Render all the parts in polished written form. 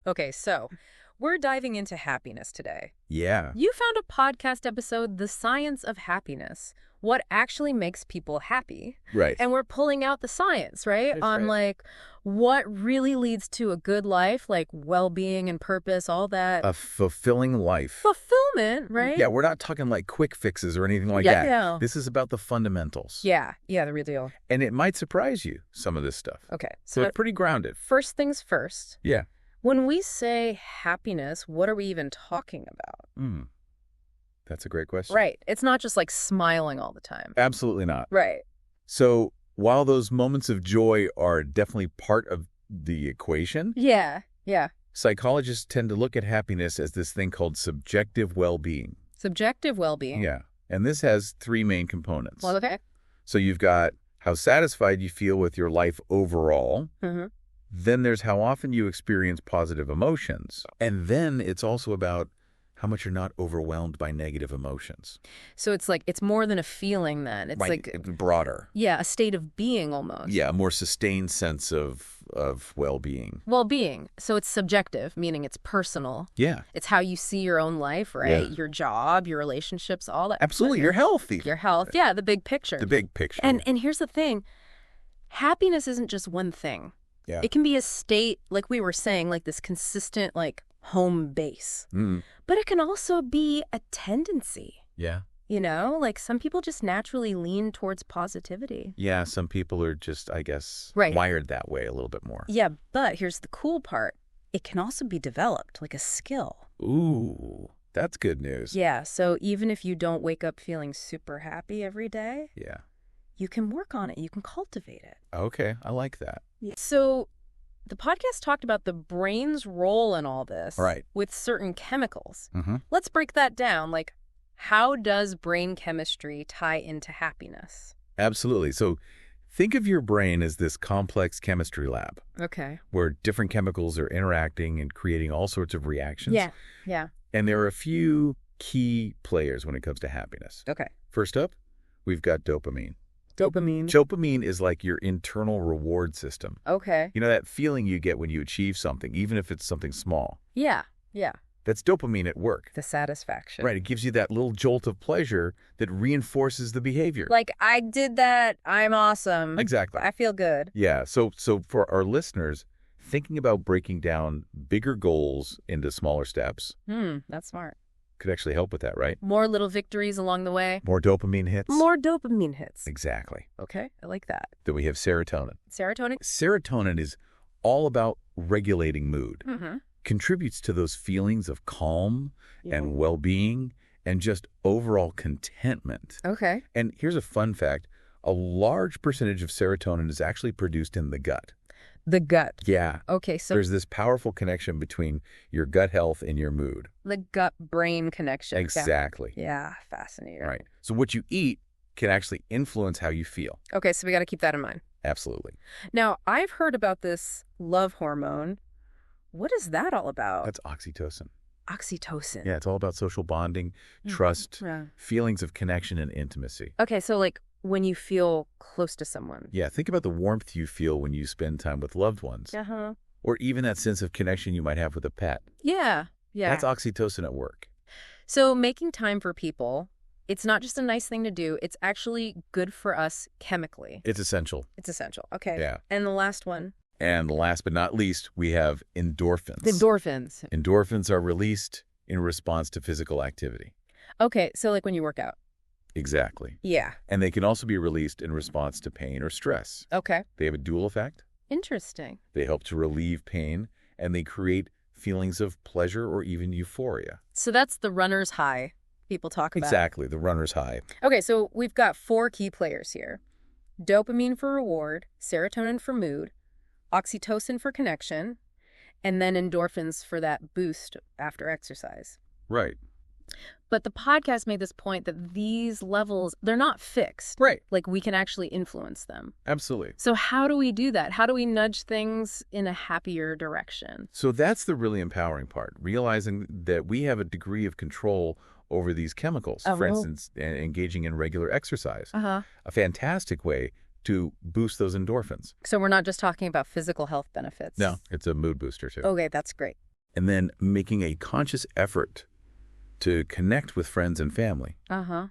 Okay, so we're diving into happiness today. Yeah, You found a podcast episode, The Science of Happiness, what actually makes people happy. right. And we're pulling out the science, right? That's On right. what really leads to a good life, like well-being and purpose, all that A fulfilling life. fulfillment, right? Yeah, we're not talking like quick fixes or anything like Yeah, that. yeah. This is about the fundamentals. Yeah, the real deal. And it might surprise you, some of this stuff. Okay, So it's pretty grounded. first things first. Yeah. When we say happiness, what are we even talking about? Mm. That's a great question. Right. It's not just like smiling all the time. Absolutely not. Right. So while those moments of joy are definitely part of the equation, Yeah. psychologists tend to look at happiness as this thing called subjective well-being. Subjective well-being. Yeah. And this has three main components. Well, okay. So you've got how satisfied you feel with your life overall. Mm-hmm. Then there's how often you experience positive emotions. And then it's also about how much you're not overwhelmed by negative emotions. So it's more than a feeling then. It's broader. a state of being almost. Yeah, a more sustained sense of well-being. Well-being. So it's subjective, meaning it's personal. Yeah, It's how you see your own life, right? Yeah. Your job, your relationships, all that. absolutely. You're healthy. Your health. Yeah, the big picture. The big picture. And here's the thing. Happiness isn't just one thing. Yeah. It can be a state, like we were saying, like this consistent, like home base. Mm, But it can also be a tendency. yeah. Like some people just naturally lean towards positivity. Yeah, some people are just, I guess, Right. wired that way a little bit more. Yeah, but here's the cool part. It can also be developed like a skill. Ooh, that's good news. Yeah, so even if you don't wake up feeling super happy every day, Yeah. you can work on it. You can cultivate it. Okay, I like that. So the podcast talked about the brain's role in all this Right. with certain chemicals. Mm-hmm. Let's break that down. Like, how does brain chemistry tie into happiness? Absolutely. So think of your brain as this complex chemistry lab Okay. where different chemicals are interacting and creating all sorts of reactions. Yeah. And there are a few key players when it comes to happiness. Okay. First up, we've got dopamine. Dopamine. Dopamine is like your internal reward system. Okay. You know, that feeling you get when you achieve something, even if it's something small. Yeah. That's dopamine at work. The satisfaction. Right. It gives you that little jolt of pleasure that reinforces the behavior. Like, I did that. I'm awesome. Exactly. I feel good. Yeah. So for our listeners, thinking about breaking down bigger goals into smaller steps That's smart. could actually help with that, right? More little victories along the way. More dopamine hits. More dopamine hits. Exactly. Okay, I like that. Then we have serotonin. Serotonin? Serotonin is all about regulating mood, Mm-hmm. contributes to those feelings of calm and well-being and just overall contentment. Okay. And here's a fun fact. A large percentage of serotonin is actually produced in the gut. The gut. Yeah. Okay, so There's this powerful connection between your gut health and your mood. the gut-brain connection. Exactly. Yeah, fascinating. Right. So what you eat can actually influence how you feel. Okay, so we got to keep that in mind. Absolutely. Now, I've heard about this love hormone. What is that all about? That's oxytocin. Oxytocin. Yeah, it's all about social bonding, trust, Yeah. feelings of connection and intimacy. Okay, so like when you feel close to someone. Yeah, think about the warmth you feel when you spend time with loved ones, Uh-huh. or even that sense of connection you might have with a pet. Yeah. That's oxytocin at work. So making time for people, it's not just a nice thing to do. It's actually good for us chemically. It's essential. It's essential. Okay. Yeah. And the last one. And last but not least, we have endorphins. The endorphins. Endorphins are released in response to physical activity. Okay, so like when you work out. Exactly. Yeah. And they can also be released in response to pain or stress. Okay. They have a dual effect. Interesting. They help to relieve pain, and they create feelings of pleasure or even euphoria. So that's the runner's high people talk about. Exactly, the runner's high. Okay, so we've got 4 key players here. Dopamine for reward, serotonin for mood, oxytocin for connection, and then endorphins for that boost after exercise. Right. But the podcast made this point that these levels, they're not fixed. Right. Like we can actually influence them. Absolutely. So how do we do that? How do we nudge things in a happier direction? So that's the really empowering part, realizing that we have a degree of control over these chemicals. Oh. For instance, engaging in regular exercise. Uh-huh. A fantastic way to boost those endorphins. So we're not just talking about physical health benefits. No, it's a mood booster too. Okay, that's great. And then making a conscious effort to connect with friends and family. Uh-huh.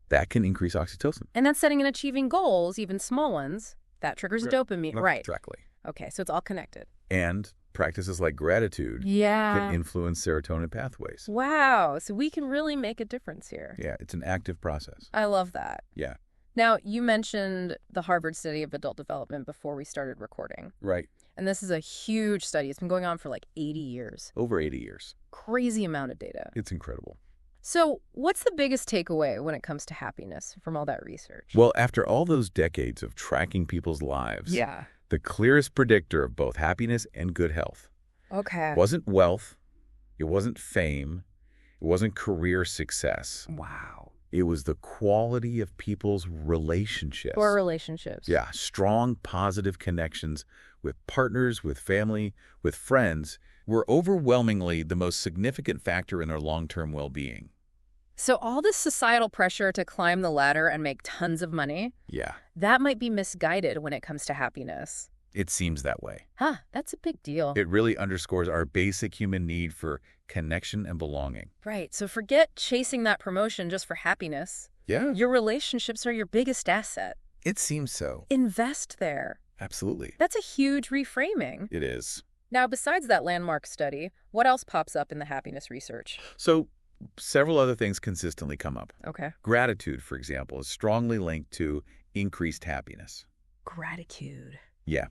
That can increase oxytocin. And then setting and achieving goals, even small ones, that triggers dopamine. Right. Exactly. Okay, so it's all connected. And practices like gratitude can influence serotonin pathways. Wow. So we can really make a difference here. Yeah, it's an active process. I love that. Yeah. Now, you mentioned the Harvard study of adult development before we started recording. Right. And this is a huge study. It's been going on for like 80 years. Over 80 years. Crazy amount of data. It's incredible. So what's the biggest takeaway when it comes to happiness from all that research? Well, after all those decades of tracking people's lives, the clearest predictor of both happiness and good health wasn't wealth, it wasn't fame, it wasn't career success. Wow. It was the quality of people's relationships. Or relationships. Yeah, strong, positive connections with partners, with family, with friends were overwhelmingly the most significant factor in their long-term well-being. So all this societal pressure to climb the ladder and make tons of money, that might be misguided when it comes to happiness. It seems that way. Huh, that's a big deal. It really underscores our basic human need for connection and belonging. Right, so forget chasing that promotion just for happiness. Yeah. Your relationships are your biggest asset. It seems so. Invest there. Absolutely. That's a huge reframing. It is. Now, besides that landmark study, what else pops up in the happiness research? So, several other things consistently come up. Okay. Gratitude, for example, is strongly linked to increased happiness. Gratitude. Yeah.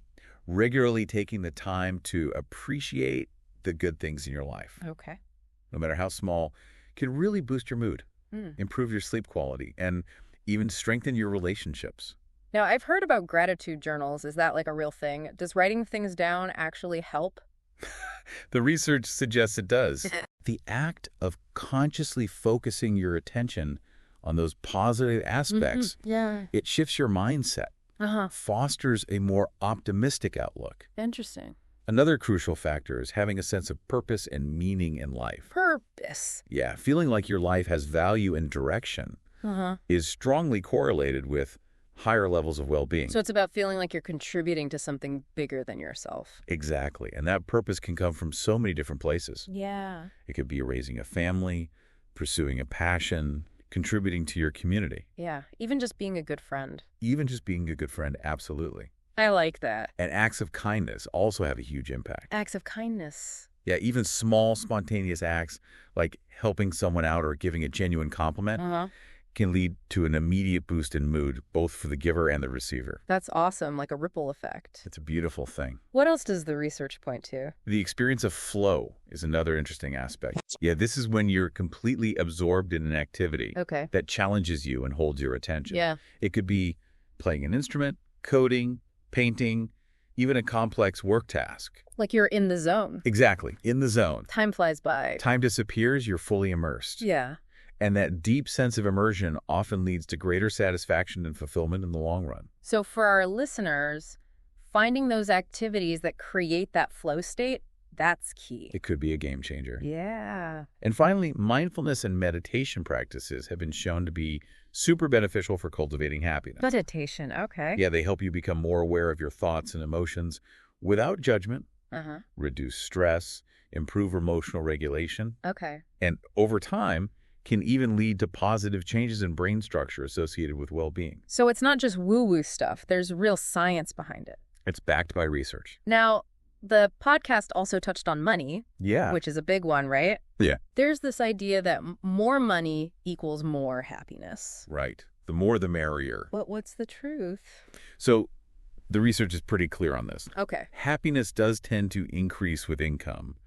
Regularly taking the time to appreciate the good things in your life, Okay. no matter how small, can really boost your mood, Mm. improve your sleep quality, and even strengthen your relationships. Now, I've heard about gratitude journals. Is that like a real thing? Does writing things down actually help? The research suggests it does. The act of consciously focusing your attention on those positive aspects, it shifts your mindset, fosters a more optimistic outlook. Interesting. Another crucial factor is having a sense of purpose and meaning in life. Purpose. Yeah, feeling like your life has value and direction is strongly correlated with higher levels of well-being. So it's about feeling like you're contributing to something bigger than yourself. Exactly. And that purpose can come from so many different places. Yeah. It could be raising a family, pursuing a passion, contributing to your community. Yeah. Even just being a good friend. Even just being a good friend, absolutely. I like that. And acts of kindness also have a huge impact. Acts of kindness. Yeah, even small, spontaneous acts like helping someone out or giving a genuine compliment can lead to an immediate boost in mood, both for the giver and the receiver. That's awesome, like a ripple effect. It's a beautiful thing. What else does the research point to? The experience of flow is another interesting aspect. Yeah, this is when you're completely absorbed in an activity that challenges you and holds your attention. Yeah. It could be playing an instrument, coding, painting, even a complex work task. Like you're in the zone. Exactly, in the zone. Time flies by. Time disappears, you're fully immersed. Yeah. And that deep sense of immersion often leads to greater satisfaction and fulfillment in the long run. So for our listeners, finding those activities that create that flow state, that's key. It could be a game changer. Yeah. And finally, mindfulness and meditation practices have been shown to be super beneficial for cultivating happiness. Meditation, okay. Yeah, they help you become more aware of your thoughts and emotions without judgment, reduce stress, improve emotional regulation, Okay. and over time can even lead to positive changes in brain structure associated with well-being. So it's not just woo-woo stuff. There's real science behind it. It's backed by research. Now, the podcast also touched on money, Yeah. which is a big one, right? Yeah. There's this idea that more money equals more happiness. Right. The more the merrier. But what's the truth? So the research is pretty clear on this. Okay. Happiness does tend to increase with income,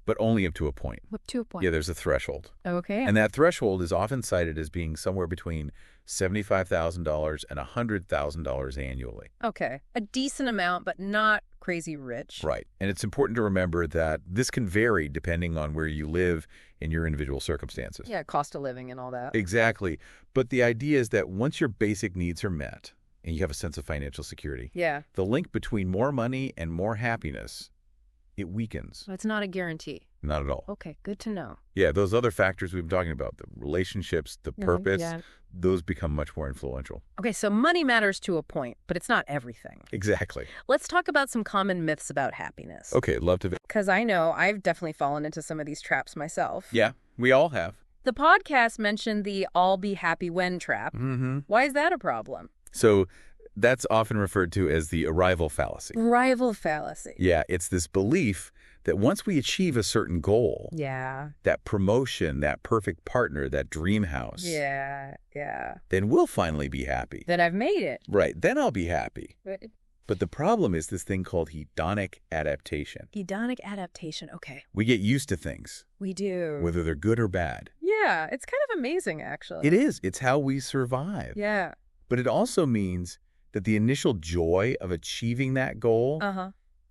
but only up to a point. Up to a point. Yeah, there's a threshold. Okay. And that threshold is often cited as being somewhere between $75,000 and $100,000 annually. Okay. A decent amount, but not crazy rich. Right. And it's important to remember that this can vary depending on where you live in your individual circumstances. Yeah, cost of living and all that. Exactly. But the idea is that once your basic needs are met and you have a sense of financial security, Yeah. the link between more money and more happiness, it weakens. It's not a guarantee. not at all. Okay, good to know. Yeah, those other factors we've been talking about, the relationships, the purpose, those become much more influential. Okay, so money matters to a point, but it's not everything. Exactly. Let's talk about some common myths about happiness. Okay, love to. Because I know I've definitely fallen into some of these traps myself. Yeah, we all have. The podcast mentioned the "I'll be happy when" trap. Mm-hmm. Why is that a problem? So that's often referred to as the arrival fallacy. Arrival fallacy. Yeah, it's this belief that once we achieve a certain goal, that promotion, that perfect partner, that dream house, then we'll finally be happy. Then I've made it. Right, then I'll be happy. But the problem is this thing called hedonic adaptation. Hedonic adaptation, okay. We get used to things. We do. Whether they're good or bad. Yeah, it's kind of amazing, actually. It is. It's how we survive. Yeah. But it also means that the initial joy of achieving that goal,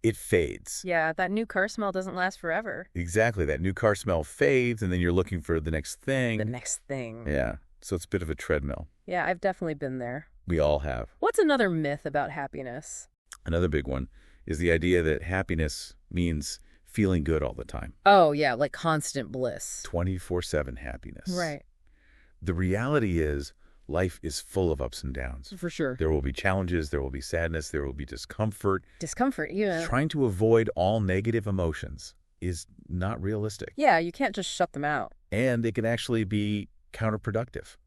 it fades. Yeah, that new car smell doesn't last forever. Exactly. That new car smell fades, and then you're looking for the next thing. The next thing. Yeah. So it's a bit of a treadmill. Yeah, I've definitely been there. We all have. What's another myth about happiness? Another big one is the idea that happiness means feeling good all the time. Oh, yeah, like constant bliss. 24/7 happiness. Right. The reality is life is full of ups and downs. For sure. There will be challenges, there will be sadness, there will be discomfort. Discomfort, yeah. Trying to avoid all negative emotions is not realistic. Yeah, you can't just shut them out. And it can actually be counterproductive.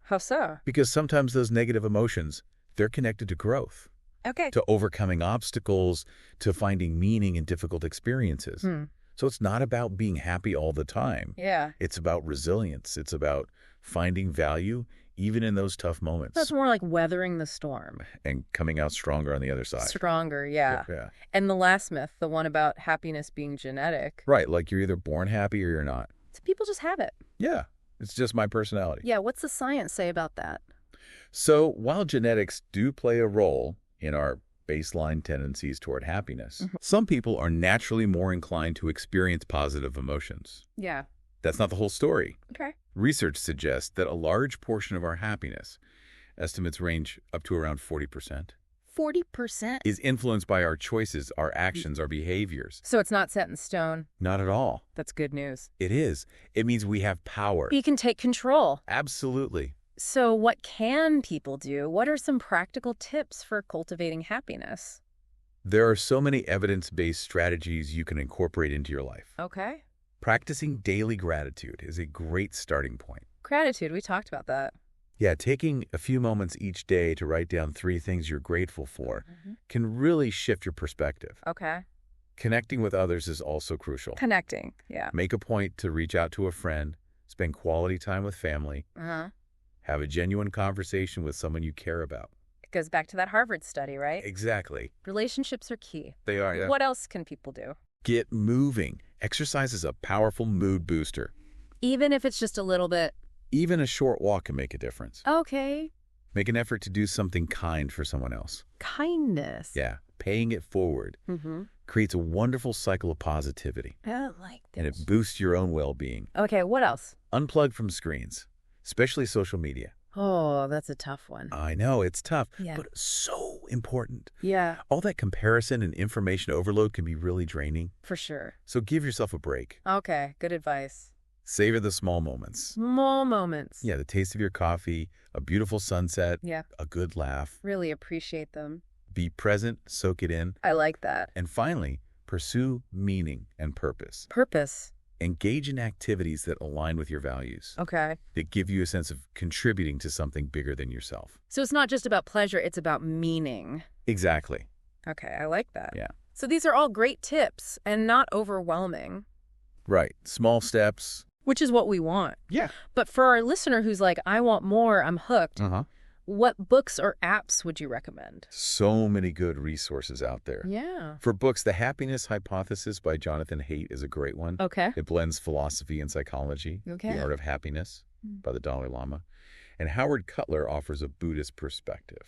How so? Because sometimes those negative emotions, they're connected to growth. Okay. To overcoming obstacles, to finding meaning in difficult experiences. So it's not about being happy all the time. Yeah. It's about resilience. It's about finding value even in those tough moments. That's more like weathering the storm. And coming out stronger on the other side. Stronger, yeah. And the last myth, the one about happiness being genetic. Right, like you're either born happy or you're not. So people just have it. Yeah, it's just my personality. Yeah, what's the science say about that? So while genetics do play a role in our baseline tendencies toward happiness, some people are naturally more inclined to experience positive emotions. Yeah. That's not the whole story. Okay. Research suggests that a large portion of our happiness, estimates range up to around 40%, 40%? is influenced by our choices, our actions, our behaviors. So it's not set in stone? Not at all. That's good news. It is. It means we have power. You can take control. Absolutely. So what can people do? What are some practical tips for cultivating happiness? There are so many evidence-based strategies you can incorporate into your life. Okay. Practicing daily gratitude is a great starting point. Gratitude, we talked about that. Yeah, taking a few moments each day to write down 3 things you're grateful for can really shift your perspective. Okay. Connecting with others is also crucial. Connecting, yeah. Make a point to reach out to a friend, spend quality time with family, have a genuine conversation with someone you care about. It goes back to that Harvard study, right? Exactly. Relationships are key. They are, yeah. What else can people do? Get moving. Exercise is a powerful mood booster. Even if it's just a little bit? Even a short walk can make a difference. Okay. Make an effort to do something kind for someone else. Kindness. Yeah, paying it forward creates a wonderful cycle of positivity. I like this. And it boosts your own well-being. Okay, what else? Unplug from screens, especially social media. Oh, that's a tough one. I know, it's tough, Yeah. but so important. Yeah. All that comparison and information overload can be really draining. For sure. So give yourself a break. Okay, good advice. Savor the small moments. Small moments. Yeah, the taste of your coffee, a beautiful sunset, Yeah. a good laugh. Really appreciate them. Be present, soak it in. I like that. And finally, pursue meaning and purpose. Purpose. Engage in activities that align with your values, Okay. that give you a sense of contributing to something bigger than yourself. So it's not just about pleasure, it's about meaning. Exactly. Okay, I like that. Yeah. So these are all great tips and not overwhelming. Right. Small steps. Which is what we want. Yeah. But for our listener who's like, I want more, I'm hooked, what books or apps would you recommend? So many good resources out there. Yeah. For books, The Happiness Hypothesis by Jonathan Haidt is a great one. Okay. It blends philosophy and psychology. Okay. The Art of Happiness by the Dalai Lama. And Howard Cutler offers a Buddhist perspective.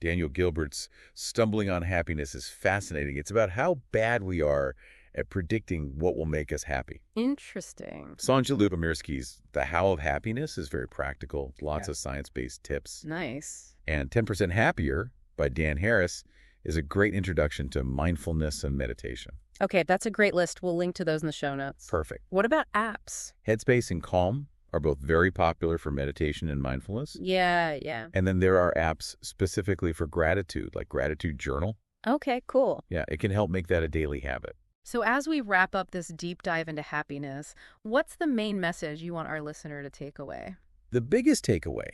Daniel Gilbert's Stumbling on Happiness is fascinating. It's about how bad we are at predicting what will make us happy. Interesting. Sonja Lyubomirsky's The How of Happiness is very practical, lots of science-based tips. Nice. And 10% Happier by Dan Harris is a great introduction to mindfulness and meditation. Okay, that's a great list. We'll link to those in the show notes. Perfect. What about apps? Headspace and Calm are both very popular for meditation and mindfulness. Yeah. And then there are apps specifically for gratitude, like Gratitude Journal. Okay, cool. Yeah, it can help make that a daily habit. So as we wrap up this deep dive into happiness, what's the main message you want our listener to take away? The biggest takeaway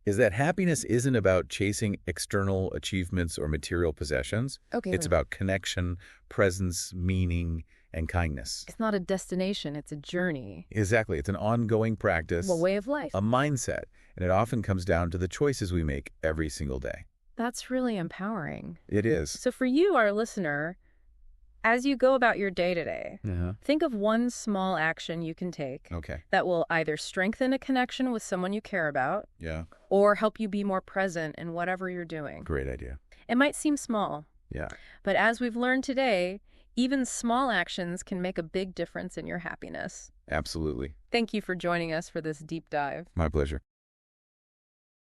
is that happiness isn't about chasing external achievements or material possessions. Okay. It's about connection, presence, meaning, and kindness. It's not a destination, it's a journey. Exactly. It's an ongoing practice, A way of life. a mindset, and it often comes down to the choices we make every single day. That's really empowering. It is. So for you, our listener, as you go about your day-to-day, think of one small action you can take that will either strengthen a connection with someone you care about or help you be more present in whatever you're doing. Great idea. It might seem small, but as we've learned today, even small actions can make a big difference in your happiness. Absolutely. Thank you for joining us for this deep dive. My pleasure.